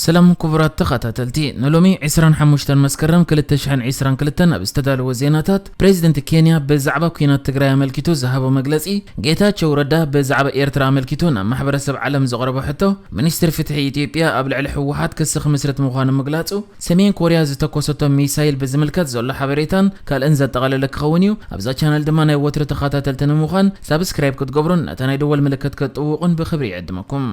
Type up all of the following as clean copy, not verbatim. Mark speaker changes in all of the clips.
Speaker 1: سلام كبرات تخاتلتي نلومي 25 مسكرم كلتش عن 22 باستدالو زيناتات بريزيدنت كينيا بزعبه كينات تግራይ ملكيتو زهبو مغلصي ጌታቸው ረዳ بزعبه ኤርትራ ملكيتونا ማህበረሰብ ዓለም ዘقربو ሕቶ ሚኒስትር ፍትሒ ኢትዮጵያ ኣብ ልዕሊ ሕወሓት ክስኽ ምስረት ምዃኑ መግላጹ ሰሜን ኮርያ ዝተኮሰቶ ሚሳይል በዝምልከት ዘሎ ሓበሬታን ካልእን ዘጠቃለለ ክኸውን እዩ ኣብዛ ቻናል ድማ ናይ ወትሪ ተኸታተልትን ምዃን ሰብስክራይብ ክትገብሩን ነታ ናይ ደወል ምልክት ክትጥውቁን ብኽብሪ ይዕድመኩም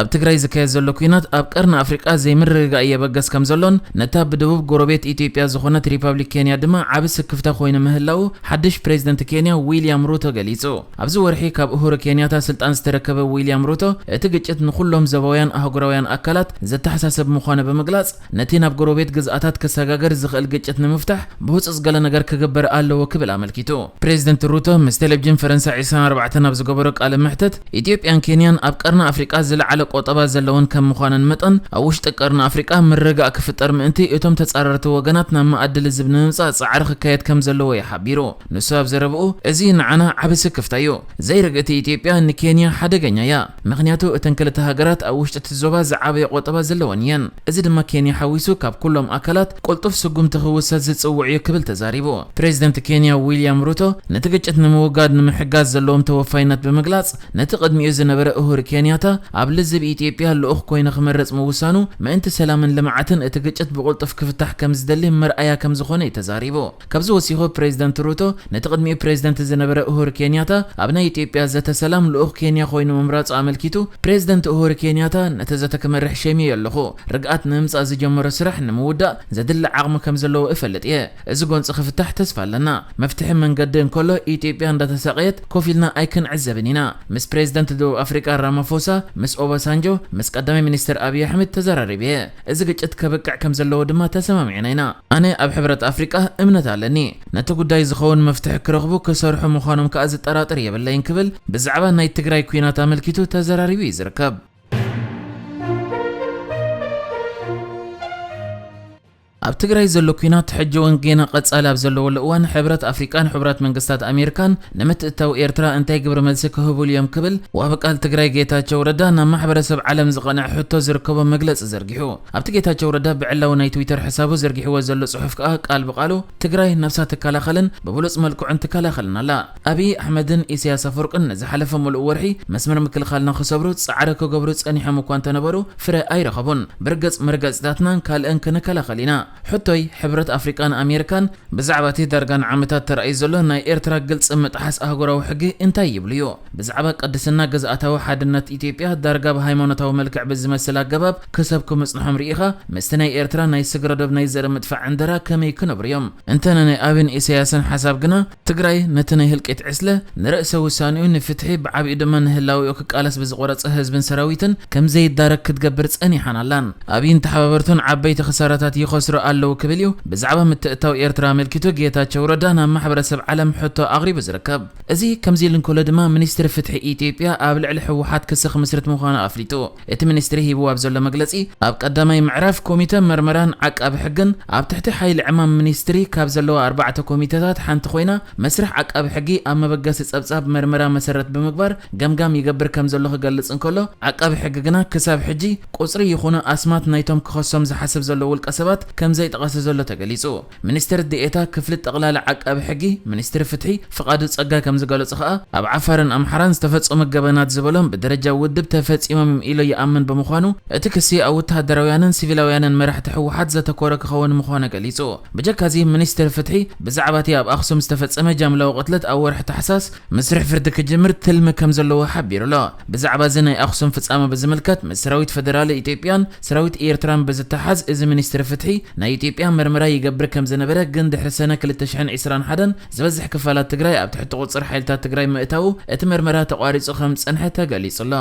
Speaker 1: ኣብ ትግራይ ዝካየድ ዘሎ ኩናት ኣብ ቀርኒ ኣፍሪቃ ዘይምርግጋእ የበገስ ከም ዘሎን ነታ ብደቡብ ጎረቤት ኢትዮጵያ ዝኾነት ሪፐብሊክ ኬንያ ድማ ዓብ ስክፍታ ኮይኑ ምህላው ሓድሽ ፕሬዝደንት ኬንያ ዊልያም ሩቶ ገሊጹ ኣብዚ ወርሒ ካብ እሁሩ ኬንያታ ስልጣን ዝተረከበ ዊልያም ሩቶ እቲ ግጭት ንኹሎም ዘባውያን ኣህጉራውያን ኣካላት ዘተሓሳሰብ ምዃኑ በመግላጽ ነቲ ናብ ጎረቤት ግዝኣታት ከሰጋገር ዝኽእል ግጭት ንምፍታሕ ብህፁፅ ገለ ነገር ክግበር ኣለዎ ክብል ኣመልኪቱ ፕሬዝደንት ሩቶ ምስ ቴሌቪዥን ፈረንሳይ 24 ናብ ዝገበሮ ቃለ መሕተት ኢትዮጵያን ኬንያን ኣብ ቀርኒ ኣፍሪቃ ዝለዓለ ቆጠባ ዘለውን ከም ምዃነን መጠን ኣብ ውሽጢ ቀርኒ ኣፍሪቃ ምርግጋእ ክፍጠር ምእንቲ እቶም ተጻረርቲ ወገናት ናብ ማዕድል ዝብ ንምምጻእ ጻዕሪ ክካየድ ከም ዘለዎ ይሓቢሩ ንሱ ኣብ ዘረብኡ እዚ ንዓና ዓብ ስክፍታ እዩ ዘይርግእቲ ኢትዮጵያ ንኬንያ ሓደገኛ እያ ምክንያቱ እተን ክልተ ሃገራት ኣብ ውሽጢ እቲ ዞባ ዝዓበየ ቆጠባ ዘለወን እየን እዚ ድማ ኬንያ ሓዊሱ ካብ ኩሎም ኣካላት ቁልጡፍ ስጉምቲ ክውሰድ ዝጽውዕ እዩ ክብል ተዛሪቡ ፕሬዝደንት ኬንያ ዊልያም ሩቶ ነቲ ግጭት ንምውጋድ ንምሕጋዝ ዘለዎም ተወፋይነት ብምግላጽ ነቲ ቅድሚኡ ዝነበረ እሁር ኬንያታ ኣብ ልዝብ ኢትዮጵያ ልኡኽ ኮይኑ ክመረጽ ምውሳኑ ምእንቲ ሰላምን ልምዓትን እቲ ግጭት ብቁልጡፍ ክፍታሕ ከም ዝደሊ መርኣያ ከም ዝኾነ ተዛሪቡ ካብዚ ወሲኹ ፕሬዝደንት ሩቶ ነቲ ቅድሚኡ ፕሬዝደንት ዝነበረ እሁር ኬንያታ ኣብ ናይ ኢትዮጵያ ዘተ ሰላም ልኡኽ ኬንያ ኮይኑ ምምራጹ ኣመልኪቱ ፕሬዝደንት እሁር ኬንያታ ነቲ ዘተ ክመርሕ ሸሚዩ ኣለኹ ርግኣት ንምምጻእ ዝጀመሮ ስራሕ ንምውዳእ ዘድሊ ዓቕሚ ከም ዘለዎ እፈልጥ እየ እዚ ጎንፂ ክፍታሕ ተስፋ ኣለና መፍትሒ መንገዲ እንከሎ ኢትዮጵያ እንዳተሰቀየት ኮፍ ኢልና ኣይክንዕዘብን ኢና ምስ ፕሬዝደንት ደቡብ ኣፍሪቃ ራማፎሳ ምስ ኦባሳንጆ ምስ ቀዳማይ ሚኒስትር አብይ አሕመድ ተዘራሪብየ እዚ ግጭት ከበቅዕ ከም ዘለዎ ድማ ተሰማሚዕና ኢና ኣነ ኣብ ሕብረት ኣፍሪቃ እምነት ኣለኒ ነቲ ጉዳይ ዝኸውን መፍትሒ ክረኽቡ ክሰርሑ ምዃኖም ከዓ ዝጠራጥር የብለይን ክብል ብዛዕባ ናይ ትግራይ ኩናት ኣመልኪቱ ተዘራሪቡ ይዝርከብ ኣብ ትግራይ ዘሎ ኩናት ሕጂ ወንጌና ቀጻል ኣብ ዘለዎ እዋን ሕብረት ኣፍሪቃን ሕብረት መንግስታት ኣሜሪካን ንምትእታው ኤርትራ እንታይ ግብረ መልሲ ክህቡ እዮም ክብል ወኣበቃል ትግራይ ጌታቸው ረዳ ናብ ማሕበረሰብ ዓለም ዝቐንዕ ሕቶ ዝርከቦ መግለጽ ዘርጊሑ ኣብቲ ጌታቸው ረዳ ብዕላው ናይ ትዊተር ሕሳቡ ዘርጊሕዎ ዘሎ ጽሑፍ ከዓ ቃል ብቃሉ ትግራይ ነፍሳ ትከላኸልን ብብሉጽ መልክዑን ትከላኸልን ኣላ አብይ ኣሕመድን ኢሳያስ አፈወርቅን ዝሓለፈ ሙሉእ ወርሒ መስመር ምክልኻልና ክሰብሩ ጻዕሪ ክገብሩ ጸኒሖም እኳ እንተነበሩ ፍረ ኣይረኸቡን ብርገጽ መርገጽታትናን ካልእን ክንከላኸል ኢና حتى حبرت أفريقان أمريكان بزعبة درجان عمتات ترئيس له ناي إيرترا قلص متحس أهجرا وحجي انتي يبليو بزعبة قدسنا جزءته حدنت إثيوبيا درجة بهايمونته وملك عبز مسلا جباب كسبكم مصنحهم ريخة مستني إيرترا ناي سجرد بناي زر مدفع عندها كم يكون بريوم انتنا ناي أبن إسياسا حسب جنا تجري نتني هلك عسلة نرأسه وسانيون فتحي بعبي دمان هلاو يوكك ألس بزغورة هز بن سراويتن كم زي الدارك كتجبرت أني حنالان أبين تحبرتون عبيت خسارات يخسروا لو كبليو بزعبه متأتاو إيرترا ملكيتو ጌታቸው ረዳና ማሕበረሰብ ዓለም ሕቶ ኣቕሪቡ ዝርከብ እዚ ከምዚልን ኮለ ድማ ሚኒስትር ፍትሒ ኢትዮጵያ ኣብ ልዕሊ ሕወሓት ክስኽ ምስረት ምዃኑ ኣፍሊጡ እቲ ሚኒስትሪ ሂቡ ኣብ ዘሎ መግለጺ ኣብ ቀዳማይ ምዕራፍ ኮሚቴ መርመራን ዓቃቢ ሕግን ኣብ ትሕቲ ሓይሊ ዕማም ሚኒስትሪ ካብ ዘለዎ 4 ኮሚቴታት ሓንቲ ኮይና መስርሕ ዓቃቢ ሕጊ ኣብ መበገሲ ጸብጻብ መርመራ መሰረት ብምግባር ገምጋም ይገብር ከም ዘሎ ክገልጽ እንከሎ ዓቃቢ ሕጊ ግና ክሳብ ሕጂ ቁጽሪ ይኹኑ ኣስማት ናይቶም ክኸሶም ዝሓስብ ዘሎ ውልቀ ሰባት ከም ዘይጠቐሰ ዘሎ ተገሊጹ ሚኒስትር ዲኤታ ክፍል ጠቅላላ ዓቃቢ ሕጊ ሚኒስትር ፍትሒ ፍቃዱ ጸጋ ከም ዝገለጹ ኸኣ ኣብ ዓፋርን ኣምሓራን ዝተፈጸሙ ገበናት ዝበሎም ብደረጃ ውድብ ተፈጺሞም ኢሎ ይኣምን ብምዃኑ እቲ ክሲ ኣብ ወተሃደራውያንን ሲቪላውያንን መራሕቲ ሕወሓት ዘተኮረ ክኸውን ምዃኑ ገሊጹ ብጀካዚ ሚኒስትር ፍትሒ ብዛዕባ እቲ ኣብ ኣኽሱም ዝተፈጸመ ጃምላዊ ቅትለት ኣብ ወርሒ ታሕሳስ መስርሕ ፍርዲ ክጅምር ትልሚ ከም ዘለዎ ሓቢሩ ኣሎ ብዛዕባ እዚ ናይ ኣኽሱም ፍጻመ ብዝምልከት ምስ ሰራዊት ፌደራል ኢትዮጵያን ሰራዊት ኤርትራን ብዝተሓዝ እዚ ሚኒስትር ፍትሒ ናይ ኢትዮጵያ ምርመራ ይገብር ከም ዝነበረ ግን ድሕሪ ሰነ 2021 ዝበዝሕ ክፋላት ትግራይ ኣብ ትሕቲ ቁጽር ሓይልታት ትግራይ ምእታው እቲ ምርመራ ተቋሪጹ ከም ጸንሐ ተገሊጹ ኣሎ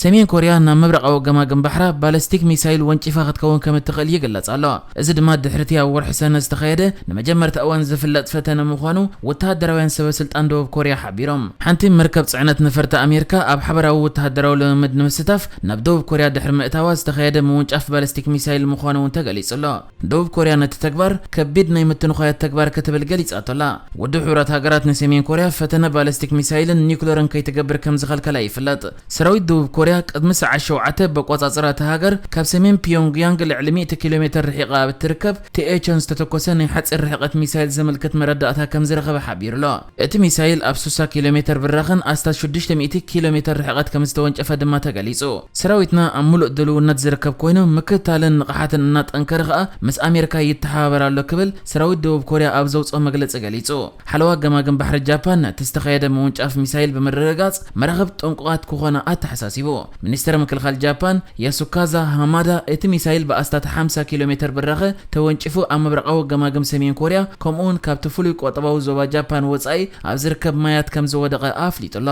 Speaker 1: ሰሜን ኮርያ ናብ ምብራቃዊ ገማግም ባሕራ ባላስቲክ ሚሳይል ወንጭፋ ክትከውን ከም እትኽእል ይግለጽ ኣሎ። እዚ ድማ ድሕርቲ ኣብ ወርሒ ሰነ ዝተኻየደ ንመጀመርታ እዋን ዝፍለጥ ፈተነ ምዃኑ ወተሃደራውያን ሰበስልጣን ደቡብ ኮርያ ሓቢሮም። ሓንቲ መርከብ ጽዕነት ነፈርቲ ኣሜሪካ ኣብ ሓበራዊ ወተሃደራዊ ልምምድ ንምስታፍ ናብ ደቡብ ኮርያ ድሕሪ ምእታዋ ዝተኻየደ ምውንጫፍ ባላስቲክ ሚሳይል ምዃኑ እውን ተገሊጹ ኣሎ። ደቡብ ኮርያ ነቲ ተግባር ከቢድ ናይ ምትንኻያት ተግባር ክትብል ገሊጻቶ ኣላ። ውድብ ሕብረት ሃገራት ንሰሜን ኮርያ ፈተነ ባላስቲክ ሚሳይልን ኒውክለርን ከይትገብር ከም ዝኸልከላ ይፍለጥ። ሰራዊት ደቡብ ኮርያ ቅድሚ ሰዓት 7 በቆጻጽራ ተሃገር ካብ ሰሜን ፒዮንግያንግ ልዕሊ 100 ኪሎ ሜትር ርሒቓ ብትርከብ ቲኤችን ዝተተኮሰ ናይ ሓፂር ርሕቀት ሚሳይል ዘመልክት መረዳእታ ከም ዝረኸበ ሓቢሩ ኣሎ። እቲ ሚሳይል ኣብ 60 ኪሎ ሜትር ብራኽን ኣስታት 600 ኪሎ ሜትር ርሕቀት ከም ዝተወንጨፈ ድማ ተገሊጹ። ሰራዊትና ኣብ ሙሉእ ድልውነት ዝርከብ ኮይኑ ምክትታልን ንቕሓትን እናጠንከረ ኸኣ ምስ ኣሜሪካ ይተሓባበር ኣሎ ክብል ሰራዊት ደቡብ ኮርያ ኣብ ዘውፅኦ መግለጺ ገሊጹ። ሓለዋ ገማግም ባሕሪ ጃፓን ነቲ ዝተኻየደ ምውንጫፍ ሚሳይል ብምርግጋጽ መራኸብ ጠንቁቓት ክኾነ ኣተሓሳሲቡ። ሚኒስትር ምክልኻል ጃፓን ያሱካዛ ሃማዳ እቲ ሚሳይል ብኣስታት 50 ኪሎ ሜትር ብራኸ ተወንጭፉ ኣብ ምብራቃዊ ገማግም ሰሜን ኮርያ ከምኡውን ካብቲ ፍሉይ ቆጠባዊ ዞባ ጃፓን ወጻኢ ኣብ ዝርከብ ማያት ከም ዝወደቐ ኣፍሊጡ ኣሎ።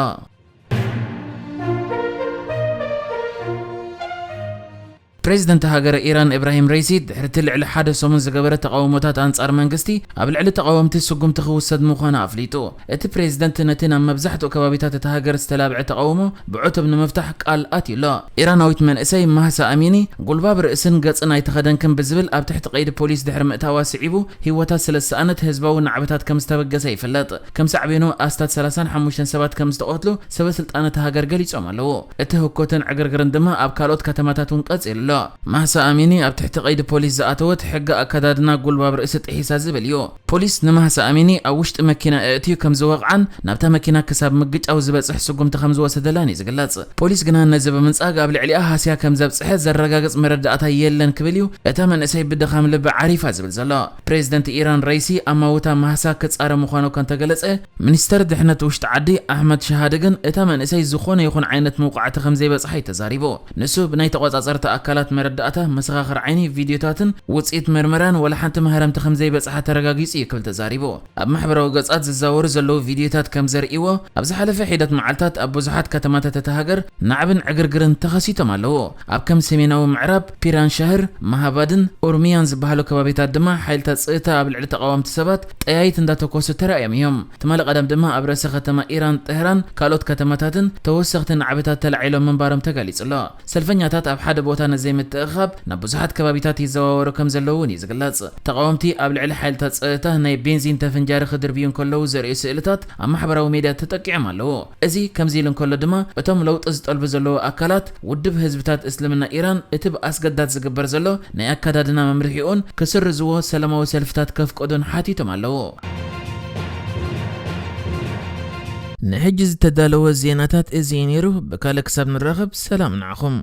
Speaker 1: ፕሬዚደንት ሃገር ኢራን ኢብራሂም ራይሲ ድሕርቲ ልዕሊ ሓደ ሰሙን ዝገበረ ተቃውሞታት ኣንጻር መንግስቲ ኣብ ልዕሊ ተቃወምቲ ስጉምቲ ክውሰድ ምዃኑ ኣፍሊጡ። እቲ ፕሬዚደንት ነቲ ናብ መብዛሕትኡ ከባቢታት እቲ ሃገር ዝተላብዐ ተቃውሞ ብዕቱብ ንምፍታሕ ቃል ኣትዩ ኣሎ። ኢራናዊት መንእሰይ ማህሳ ኣሚኒ ጉልባብ ርእስን ገጽን ኣይተኸደንክን ብዝብል ኣብ ትሕቲ ቀይዲ ፖሊስ ድሕሪ ምእታዋ ስዒቡ ህይወታት ስለዝሰኣነት ህዝባዊ ናዕብታት ከም ዝተበገሰ ይፍለጥ። ከም ሳዕቤኑ ኣስታት 35 ሰባት ከም ዝተቆትሉ ሰበስልጣናት ሃገር ገሊጾም ኣለዉ። እቲ ህኮትን ዕግርግርን ድማ ኣብ ካልኦት ከተማታት እውን ቀጺሉ ኣሎ። ማህሳ ኣሚኒ ኣብ ትሕቲ ቀይዲ ፖሊስ ዝኣተወት ሕጊ ኣከዳድና ጉልባብ ርእሲ ጥሒሳ ዝብል እዩ። ፖሊስ ንማህሳ ኣሚኒ ኣብ ውሽጢ መኪና እእትዩ ከም ዝወቕዓን ናብታ መኪና ክሳብ ምግጫው ዝበጽሕ ስጉምቲ ከም ዝወሰደላን እዩ ዝግለጽ። ፖሊስ ግና ነዚ ብምንጻግ ኣብ ልዕሊኣ ሃስያ ከም ዘብጽሐ ዘረጋግጽ መረዳእታ የለን ክብል እዩ እታ መንእሰይ ብድኻም ልቢ ዓሪፋ ዝብል ዘሎ። ፕሬዚደንት ኢራን ራይሲ ኣማውታ ማህሳ ክጻረ ምዃኑ ከም ተገለጸ ሚኒስተር ድሕነት ውሽጢ ዓዲ ኣሕመድ ሸሃደ ግን እታ መንእሰይ ዝኾነ ይኹን ዓይነት መውቃዕቲ ከም ዘይበጽሐ ተዛሪቡ። ንሱ ብናይ ተቆጻጸርቲ ኣካላት መረዳእታ መሰኻኽር ዓይኒ ቪድዮታትን ውጽኢት ምርመራን ወላ ሓንቲ መህረምቲ ከም ዘይበጽሐ ተረጋጊጹ ይክብል ተዛሪቡ። ኣብ ማሕበራዊ ገጻት ዝዛወሩ ዘለዉ ቪድዮታት ከም ዘርእይዎ ኣብ ዝሓለፈ ሒደት መዓልታት ኣብ ብዙሓት ከተማታት እቲ ሃገር ናዕብን ዕግርግርን ተኸሲቶም ኣለዎ። ኣብ ከም ሰሜናዊ ምዕራብ ፒራን ሻህር ማሃባድን ኦርሚያን ዝበሃሉ ከባቢታት ድማ ሓይልታት ጽእታ ኣብ ልዕሊ ተቃወምቲ ሰባት ጠያይት እንዳተኮሱ ተራእዮም እዮም። ትማሊ ቀደም ድማ ኣብ ርእሰ ከተማ ኢራን ጠህራን ካልኦት ከተማታትን ተወሰኽቲ ናዕብታት ተላዒሎም ምንባሮም ተገሊጹ ኣሎ። ሰልፈኛታት ኣብ ሓደ ቦታ ነዘይ ምትእኻብ ናብ ብዙሓት ከባቢታት ይዘዋወሩ ከም ዘለዉ እዩ ዝግለጽ። ተቃወምቲ ኣብ ልዕሊ ሓይልታት ፀጥታ ናይ ቤንዚን ተፈንጃሪ ክድርብዩ ከለዉ ዘርእዩ ስእልታት ኣብ ማሕበራዊ ሚድያ ተጠቂዖም ኣለዎ። እዚ ከምዚ ኢሉ እንከሎ ድማ እቶም ለውጢ ዝጠልቡ ዘለዉ ኣካላት ውድብ ህዝብታት እስልምና ኢራን እቲ ብኣስገዳድ ዝግበር ዘሎ ናይ ኣከዳድና መምርሒኡን ክስርዝዎ ሰላማዊ ሰልፍታት ከፍቀዱን ሓቲቶም ኣለዎ። ንሕጂ ዝተዳለወ ዜናታት እዚ ነይሩ። ብካልእ ክሳብ ንራኸብ ሰላም ንዓኹም።